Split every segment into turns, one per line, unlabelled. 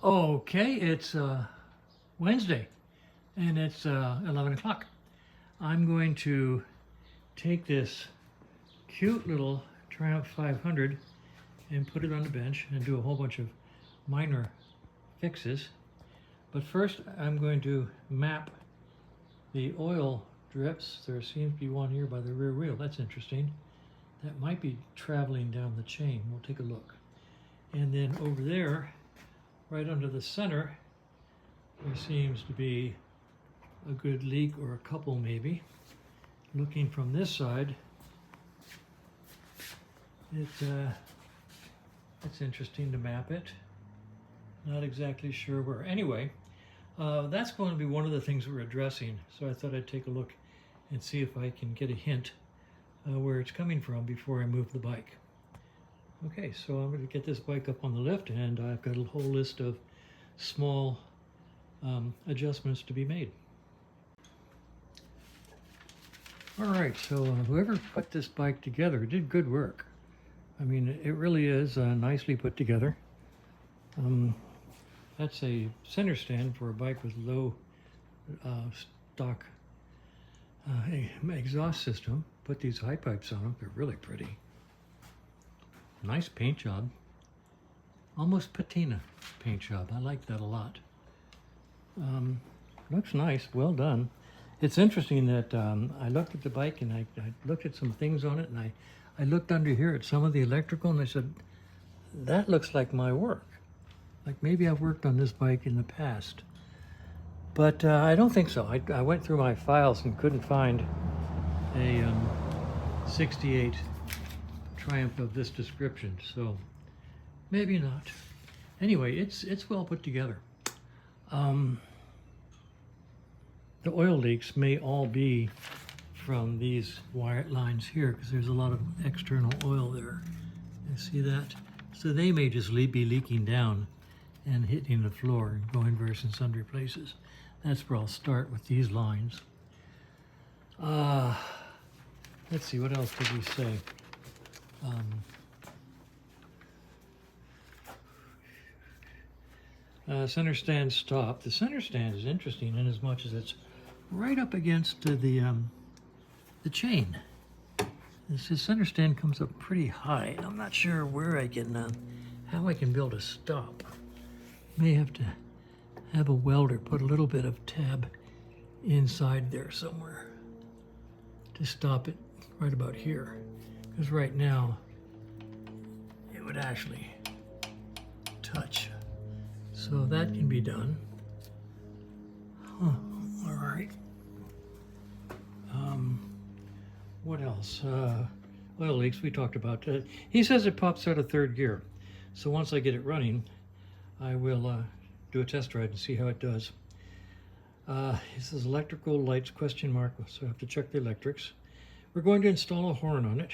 Okay, it's Wednesday and it's 11 o'clock. I'm going to take this cute little Triumph 500 and put it on the bench and do a whole bunch of minor fixes. But first I'm going to map the oil drips. There seems to be one here by the rear wheel. That's interesting. That might be traveling down the chain. We'll take a look. And then over there, right under the center, there seems to be a good leak, or a couple maybe. Looking from this side, it's interesting to map it. Not exactly sure where. Anyway, that's going to be one of the things we're addressing. So I thought I'd take a look and see if I can get a hint where it's coming from before I move the bike. Okay, so I'm going to get this bike up on the lift, and I've got a whole list of small adjustments to be made. All right, so whoever put this bike together did good work. I mean, it really is nicely put together. That's a center stand for a bike with low stock exhaust system. Put these high pipes on them, they're really pretty. Nice paint job. Almost patina paint job. I like that a lot. Looks nice, well done. It's interesting that I looked at the bike and I looked at some things on it, and I looked under here at some of the electrical, and I said, that looks like my work. Like maybe I've worked on this bike in the past. But I don't think so. I went through my files and couldn't find a 68 Triumph of this description, so maybe not. Anyway, it's well put together. The oil leaks may all be from these wire lines here, because there's a lot of external oil there. You see that? So they may just be leaking down and hitting the floor and going various and sundry places. That's where I'll start with these lines. Let's see, what else did we say? Center stand stop. The center stand is interesting in as much as it's right up against the chain. This center stand comes up pretty high. I'm not sure where I can, how I can build a stop. May have to have a welder put a little bit of tab inside there somewhere to stop it right about here. Because right now, it would actually touch. So that can be done. Huh, all right. What else? Oil leaks, we talked about. He says it pops out of third gear. So once I get it running, I will do a test ride and see how it does. He says electrical lights, question mark, so I have to check the electrics. We're going to install a horn on it.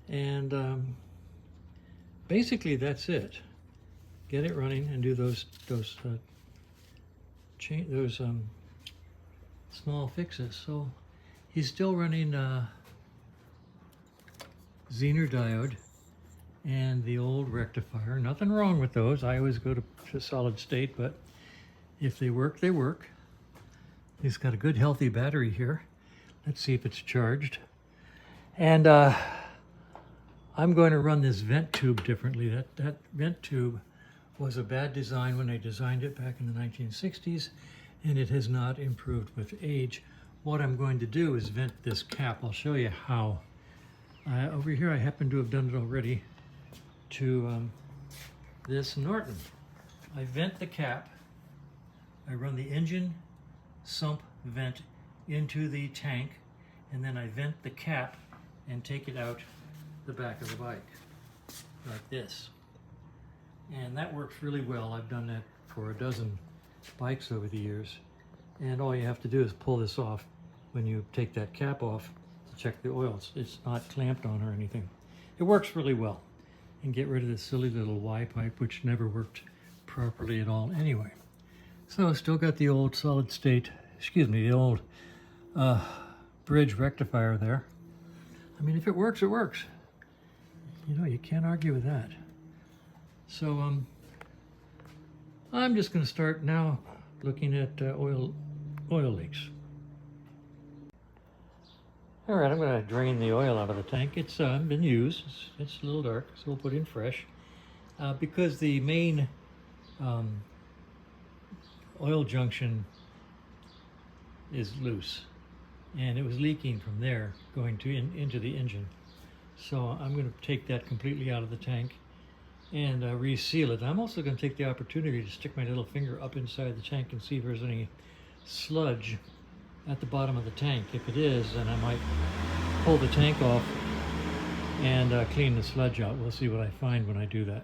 And basically that's it. Get it running and do those small fixes. So he's still running Zener diode and the old rectifier. Nothing wrong with those. I always go to solid state, but if they work, they work. He's got a good healthy battery here. Let's see if it's charged. And I'm going to run this vent tube differently. That vent tube was a bad design when they designed it back in the 1960s, and it has not improved with age. What I'm going to do is vent this cap. I'll show you how. Over here I happen to have done it already to this Norton. I vent the cap. I run the engine sump vent into the tank, and then I vent the cap and take it out the back of the bike, like this. And that works really well. I've done that for a dozen bikes over the years. And all you have to do is pull this off when you take that cap off to check the oil. It's not clamped on or anything. It works really well. And get rid of this silly little Y pipe, which never worked properly at all anyway. So still got the old solid state, the old bridge rectifier there. I mean, if it works, it works. You know, you can't argue with that. So I'm just going to start now looking at oil leaks. All right, I'm going to drain the oil out of the tank. It's been used. It's a little dark, so we'll put in fresh. Because the main oil junction is loose, and it was leaking from there going into the engine. So I'm going to take that completely out of the tank and reseal it. I'm also going to take the opportunity to stick my little finger up inside the tank and see if there's any sludge at the bottom of the tank. If it is, then I might pull the tank off and clean the sludge out. We'll see what I find when I do that.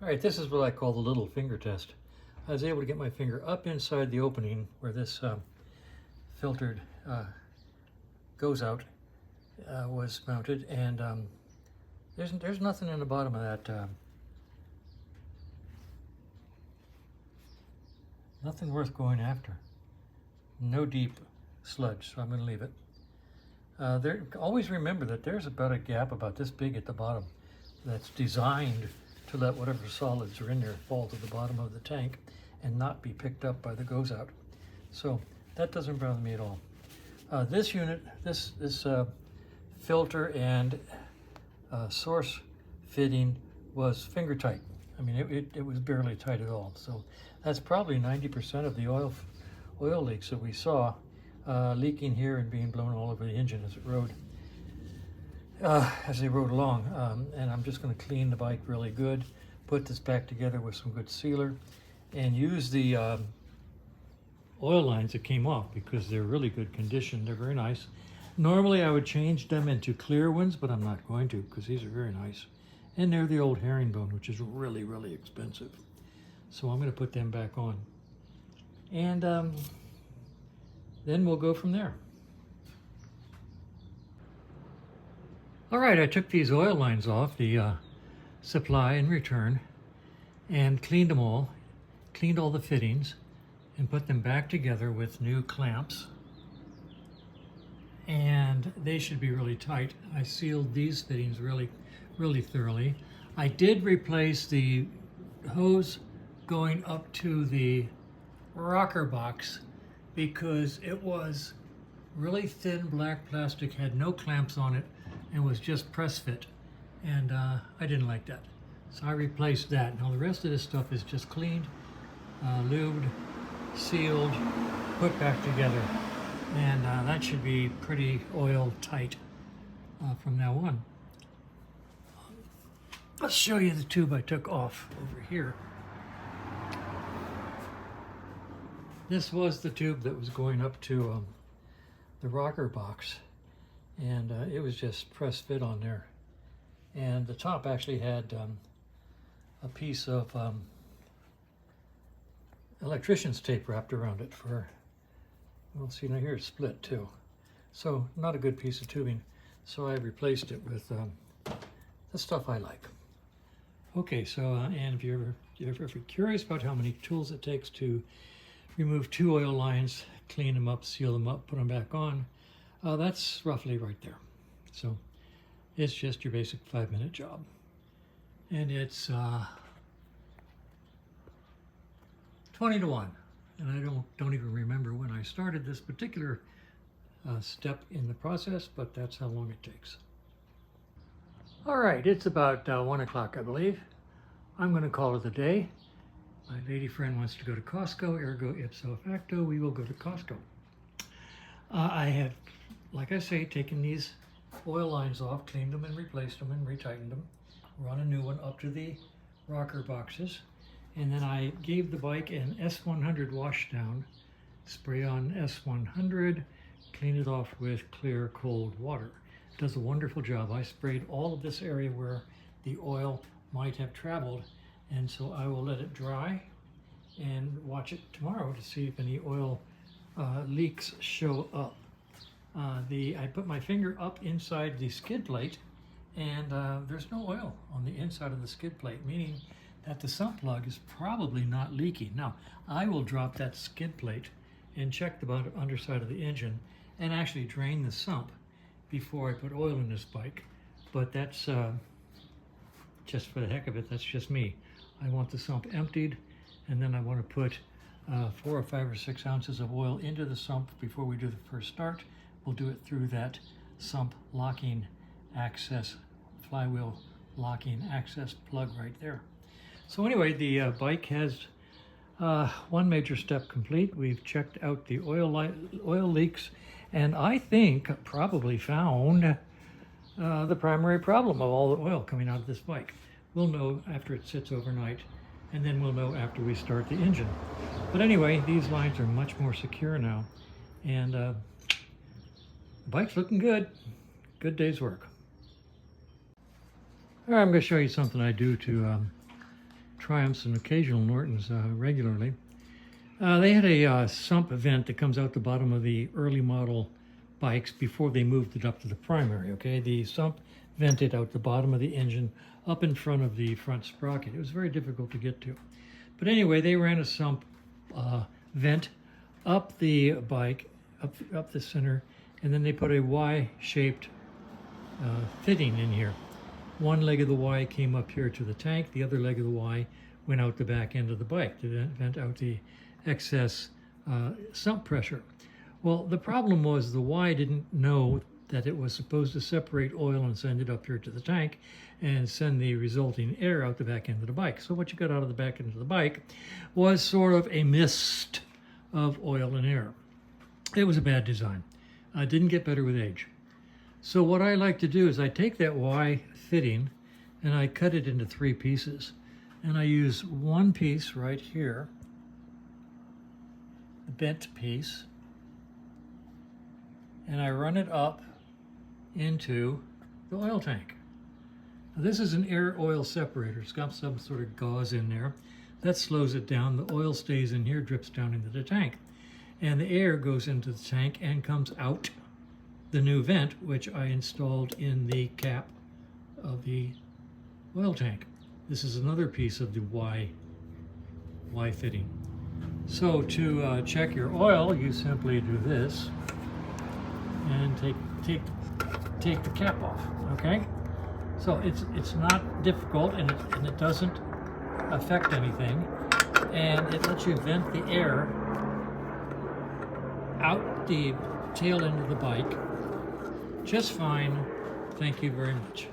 All right, this is what I call the little finger test. I was able to get my finger up inside the opening where this filtered goes out was mounted, and there's nothing in the bottom of that. Nothing worth going after. No deep sludge, so I'm going to leave it. Always remember that there's about a gap about this big at the bottom that's designed to let whatever solids are in there fall to the bottom of the tank and not be picked up by the goes out. So that doesn't bother me at all. This unit, this filter and source fitting was finger tight. I mean, it was barely tight at all. So that's probably 90% of the oil leaks that we saw leaking here and being blown all over the engine as it rode. As they rode along, and I'm just going to clean the bike really good, put this back together with some good sealer, and use the oil lines that came off because they're really good condition. They're very nice. Normally I would change them into clear ones, but I'm not going to because these are very nice. And they're the old herringbone, which is really, really expensive. So I'm going to put them back on. And then we'll go from there. All right, I took these oil lines off, the supply and return, and cleaned them all, cleaned all the fittings, and put them back together with new clamps. And they should be really tight. I sealed these fittings really thoroughly. I did replace the hose going up to the rocker box because it was really thin black plastic, had no clamps on it, and was just press fit, and I didn't like that, so I replaced that. Now the rest of this stuff is just cleaned, lubed, sealed, put back together, and that should be pretty oil tight from now on. Let's show you the tube I took off over here. This was the tube that was going up to the rocker box, and it was just press fit on there. And the top actually had a piece of electrician's tape wrapped around it for, well, see now here it's split too. So not a good piece of tubing. So I replaced it with the stuff I like. Okay, so and if you're ever curious about how many tools it takes to remove 2 oil lines, clean them up, seal them up, put them back on, that's roughly right there. So it's just your basic 5-minute job. And it's 20 to 1. And I don't even remember when I started this particular step in the process, but that's how long it takes. All right, it's about 1 o'clock, I believe. I'm going to call it a day. My lady friend wants to go to Costco, ergo ipso facto, we will go to Costco. I have, like I say, taken these oil lines off, cleaned them and replaced them and retightened them, run a new one up to the rocker boxes, and then I gave the bike an S100 wash down, spray on S100, clean it off with clear cold water. It does a wonderful job. I sprayed all of this area where the oil might have traveled, and so I will let it dry and watch it tomorrow to see if any oil leaks show up. I put my finger up inside the skid plate, and there's no oil on the inside of the skid plate, meaning that the sump plug is probably not leaking. Now, I will drop that skid plate and check the underside of the engine and actually drain the sump before I put oil in this bike. But that's just for the heck of it. That's just me. I want the sump emptied, and then I want to put 4 or 5 or 6 ounces of oil into the sump before we do the first start. We'll do it through that sump locking access, flywheel locking access plug right there. So anyway, the bike has one major step complete. We've checked out the oil leaks, and I think probably found the primary problem of all the oil coming out of this bike. We'll know after it sits overnight, and then we'll know after we start the engine. But anyway, these lines are much more secure now, and the bike's looking good. Good day's work. All right, I'm going to show you something I do to Triumphs and occasional Nortons regularly. They had a sump vent that comes out the bottom of the early model bikes before they moved it up to the primary, okay? The sump vented out the bottom of the engine up in front of the front sprocket. It was very difficult to get to. But anyway, they ran a sump vent up the bike, up the center, and then they put a Y-shaped fitting in here. One leg of the Y came up here to the tank, the other leg of the Y went out the back end of the bike to vent out the excess sump pressure. Well, the problem was the Y didn't know that it was supposed to separate oil and send it up here to the tank and send the resulting air out the back end of the bike. So what you got out of the back end of the bike was sort of a mist of oil and air. It was a bad design. It didn't get better with age. So what I like to do is I take that Y fitting and I cut it into 3 pieces. And I use one piece right here, the bent piece, and I run it up into the oil tank. Now this is an air-oil separator. It's got some sort of gauze in there. That slows it down. The oil stays in here, drips down into the tank. And the air goes into the tank and comes out the new vent, which I installed in the cap of the oil tank. This is another piece of the Y fitting. So to check your oil, you simply do this and take the cap off. Okay, so it's not difficult, and it doesn't affect anything, and it lets you vent the air out the tail end of the bike just fine. Thank you very much.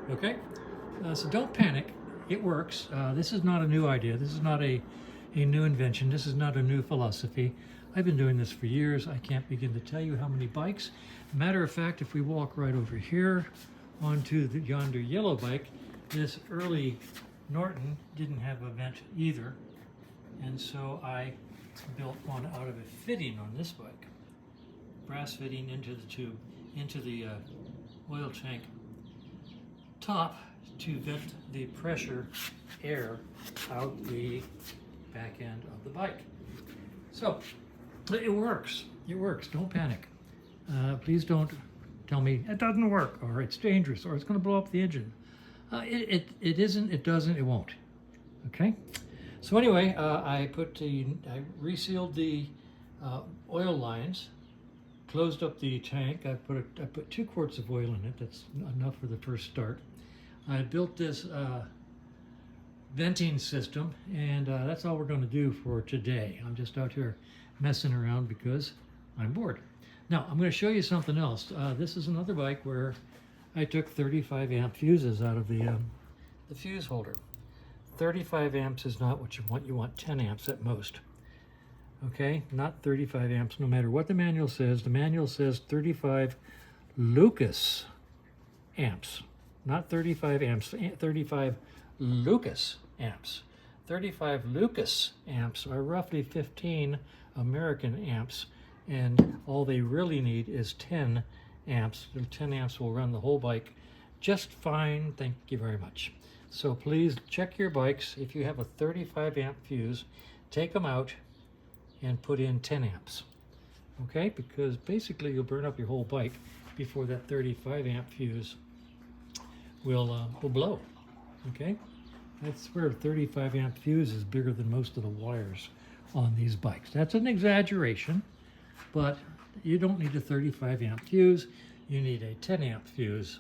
Okay, so don't panic. It works. This is not a new idea. This is not a new invention. This is not a new philosophy. I've been doing this for years. I can't begin to tell you how many bikes. Matter of fact, if we walk right over here onto the yonder yellow bike, this early Norton didn't have a vent either. And so I built one out of a fitting on this bike. Brass fitting into the tube, into the oil tank top to vent the pressure air out the back end of the bike. So it works. It works. Don't panic. Please don't tell me it doesn't work or it's dangerous or it's going to blow up the engine. It isn't. It doesn't. It won't. Okay. So anyway, I resealed the oil lines, closed up the tank. I put 2 quarts of oil in it. That's enough for the first start. I built this venting system, and that's all we're going to do for today. I'm just out here messing around because I'm bored. Now I'm going to show you something else. This is another bike where I took 35 amp fuses out of the fuse holder. 35 amps is not what you want. You want 10 amps at most. Okay, not 35 amps, no matter what the manual says. The manual says 35 Lucas amps, not 35 amps, 35 Lucas amps. 35 Lucas amps are roughly 15 American amps, and all they really need is 10 amps. The 10 amps will run the whole bike just fine. Thank you very much. So please check your bikes. If you have a 35 amp fuse, take them out and put in 10 amps. Okay, because basically you'll burn up your whole bike before that 35 amp fuse will blow. Okay, that's where a 35 amp fuse is bigger than most of the wires on these bikes. That's an exaggeration, but you don't need a 35 amp fuse. You need a 10 amp fuse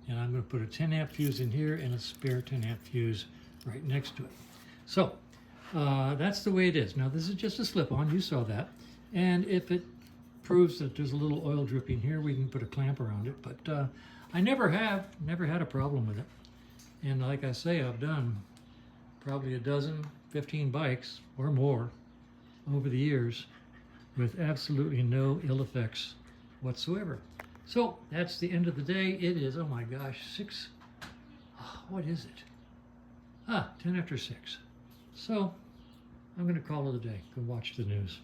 And I'm going to put a 10 amp fuse in here and a spare 10 amp fuse right next to it. So that's the way it is. Now this is just a slip-on, you saw that. And if it proves that there's a little oil dripping here, we can put a clamp around it. But I never had a problem with it. And like I say, I've done probably a dozen, 15 bikes or more over the years with absolutely no ill effects whatsoever. So that's the end of the day. It is, oh my gosh, 6, what is it? 10 after 6. So I'm going to call it a day. Go watch the news.